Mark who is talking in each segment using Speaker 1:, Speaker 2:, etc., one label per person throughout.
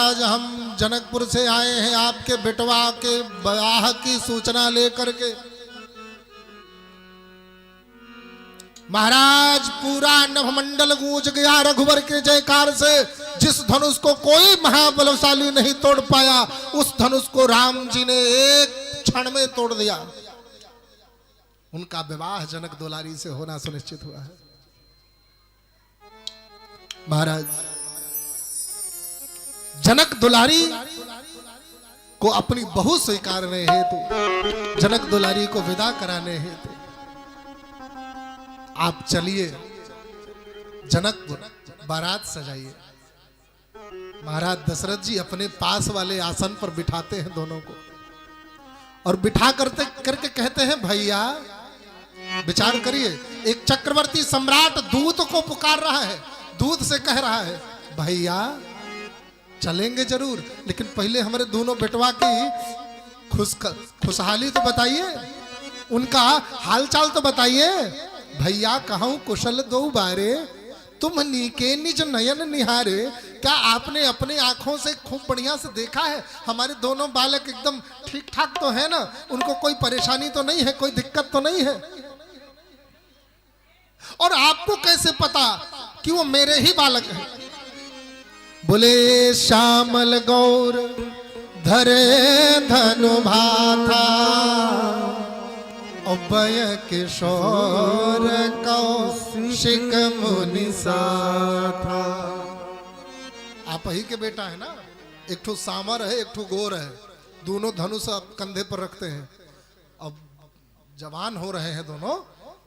Speaker 1: महाराज हम जनकपुर से आए हैं आपके बेटवा के विवाह की सूचना लेकर के। महाराज पूरा नभमंडल गूंज गया रघुवर के जयकार से। जिस धनुष को कोई महाबलशाली नहीं तोड़ पाया, उस धनुष को राम जी ने एक क्षण में तोड़ दिया। उनका विवाह जनक दुलारी से होना सुनिश्चित हुआ है। महाराज जनक दुलारी को अपनी बहू स्वीकारने हेतु, जनक दुलारी को विदा कराने हेतु आप चलिए जनकपुर, बारात सजाइए। महाराज दशरथ जी अपने पास वाले आसन पर बिठाते हैं दोनों को और बिठा करके कहते हैं, भैया विचार करिए, एक चक्रवर्ती सम्राट दूत को पुकार रहा है, दूत से कह रहा है, भैया चलेंगे जरूर, लेकिन पहले हमारे दोनों बेटवा की खुशहाली तो बताइए, उनका हालचाल तो बताइए। भैया कहूं कुशल दो बारे, तुम नीके निज नयन निहारे। क्या आपने अपने आंखों से खूब बढ़िया से देखा है हमारे दोनों बालक एकदम ठीक ठाक तो है ना, उनको कोई परेशानी तो नहीं है, कोई दिक्कत तो नहीं है? और आपको कैसे पता कि वो मेरे ही बालक हैं? बोले श्यामल गौर धरे धनु भाथा, अभय किशोर कौशिक मुनि साथा। आप ही के बेटा है ना, एक ठो सामर है एक ठो गोर है, दोनों धनुष कंधे पर रखते हैं। अब जवान हो रहे हैं दोनों,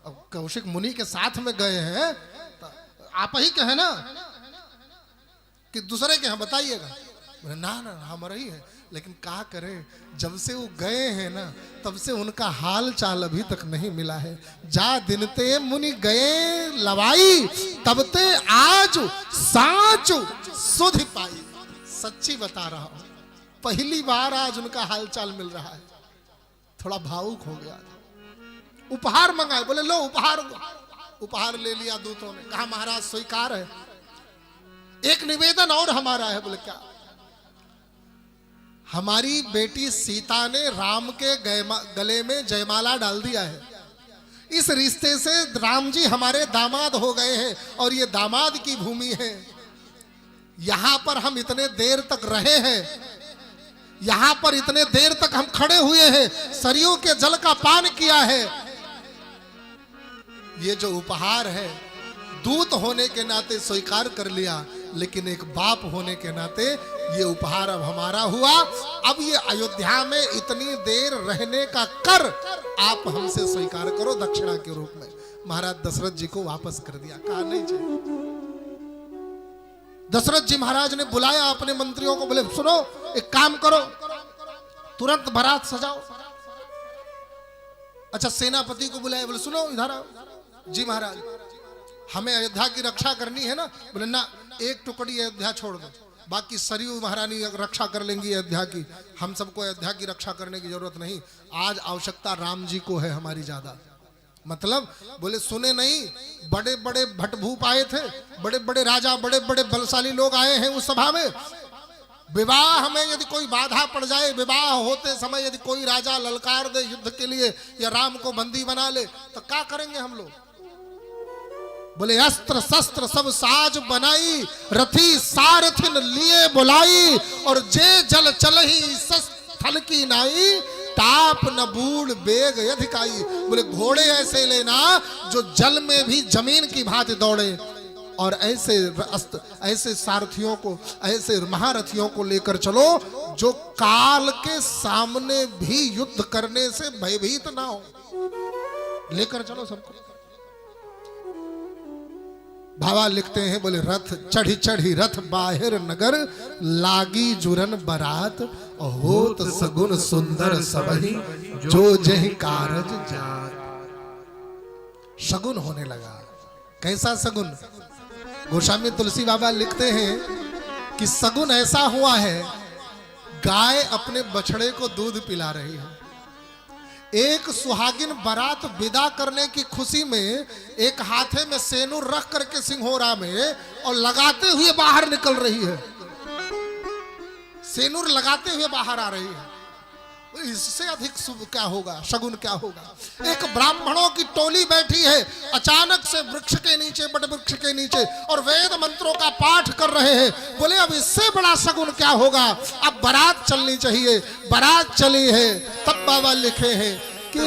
Speaker 1: अब कौशिक मुनि के साथ में गए हैं। आप ही के है ना कि दूसरे के हैं? बताइएगा। ना ना हमारा ही है, लेकिन क्या करें, जब से वो गए हैं ना तब से उनका हाल चाल अभी तक नहीं मिला है। जा दिनते मुनि गए लवाई, तब ते आज साच सुध पाई। सच्ची बता रहा हूं, पहली बार आज उनका हाल चाल मिल रहा है। थोड़ा भावुक हो गया। उपहार मंगाए, बोले लो उपहार। उपहार ले लिया दूतों ने, कहा महाराज स्वीकार है। एक निवेदन और हमारा है। बोले क्या? हमारी बेटी सीता ने राम के गले में जयमाला डाल दिया है। इस रिश्ते से राम जी हमारे दामाद हो गए हैं और ये दामाद की भूमि है। यहां पर हम इतने देर तक रहे हैं, यहां पर इतने देर तक हम खड़े हुए हैं, सरयू के जल का पान किया है। ये जो उपहार है, दूत होने के नाते स्वीकार कर लिया, लेकिन एक बाप होने के नाते ये उपहार अब हमारा हुआ। अब ये अयोध्या में इतनी देर रहने का कर आप हमसे स्वीकार करो दक्षिणा के रूप में। महाराज दशरथ जी को वापस कर दिया, कहा नहीं चाहिए। दशरथ जी महाराज ने बुलाया अपने मंत्रियों को, बोले सुनो एक काम करो, तुरंत बारात सजाओ। अच्छा सेनापति को बुलाया, बोले सुनो इधर आओ। जी महाराज हमें अयोध्या की रक्षा करनी है ना। बोले ना, एक टुकड़ी अयोध्या छोड़ दो, बाकी सरयू महारानी रक्षा कर लेंगी अयोध्या की, हम सबको अयोध्या की रक्षा करने की जरूरत नहीं। आज आवश्यकता राम जी को है हमारी ज्यादा। मतलब बोले सुने नहीं, बड़े बड़े भटभूप आए थे, बड़े बड़े राजा, बड़े बड़े बलशाली लोग आए हैं उस सभा में। विवाह में यदि कोई बाधा पड़ जाए, विवाह होते समय यदि कोई राजा ललकार दे युद्ध के लिए या राम को बंदी बना ले, तो क्या करेंगे हम लोग? बोले अस्त्र शस्त्र सब साज बनाई, रथी सारथिन लिए बुलाई, और जे जल चलही स्थल की नाई, ताप न बूढ़ बेग अधिकाई। बोले घोड़े ऐसे लेना जो जल में भी जमीन की भांति दौड़े, और ऐसे सारथियों को, ऐसे महारथियों को लेकर चलो जो काल के सामने भी युद्ध करने से भयभीत ना हो। लेकर चलो सबको। भावा लिखते हैं, बोले रथ चढ़ी चढ़ी रथ बाहिर नगर, लागी जुरन बरात, होत सगुन सुंदर सबही, जो जहि कारज जात। शगुन होने लगा। कैसा सगुन? गोस्वामी तुलसी बाबा लिखते हैं कि सगुन ऐसा हुआ है, गाय अपने बछड़े को दूध पिला रही है। एक सुहागिन बारात विदा करने की खुशी में एक हाथे में सेनूर रख करके सिंहोरा में और लगाते हुए बाहर निकल रही है। सेनुर लगाते हुए बाहर आ रही है। इससे अधिक शुभ क्या होगा, शगुन क्या होगा। एक ब्राह्मणों की टोली बैठी है अचानक से वृक्ष के नीचे, बड़ वृक्ष के नीचे, और वेद मंत्रों का पाठ कर रहे हैं। बोले अब इससे बड़ा शगुन क्या होगा, अब बारात चलनी चाहिए। बारात चली है, तब बाबा लिखे हैं कि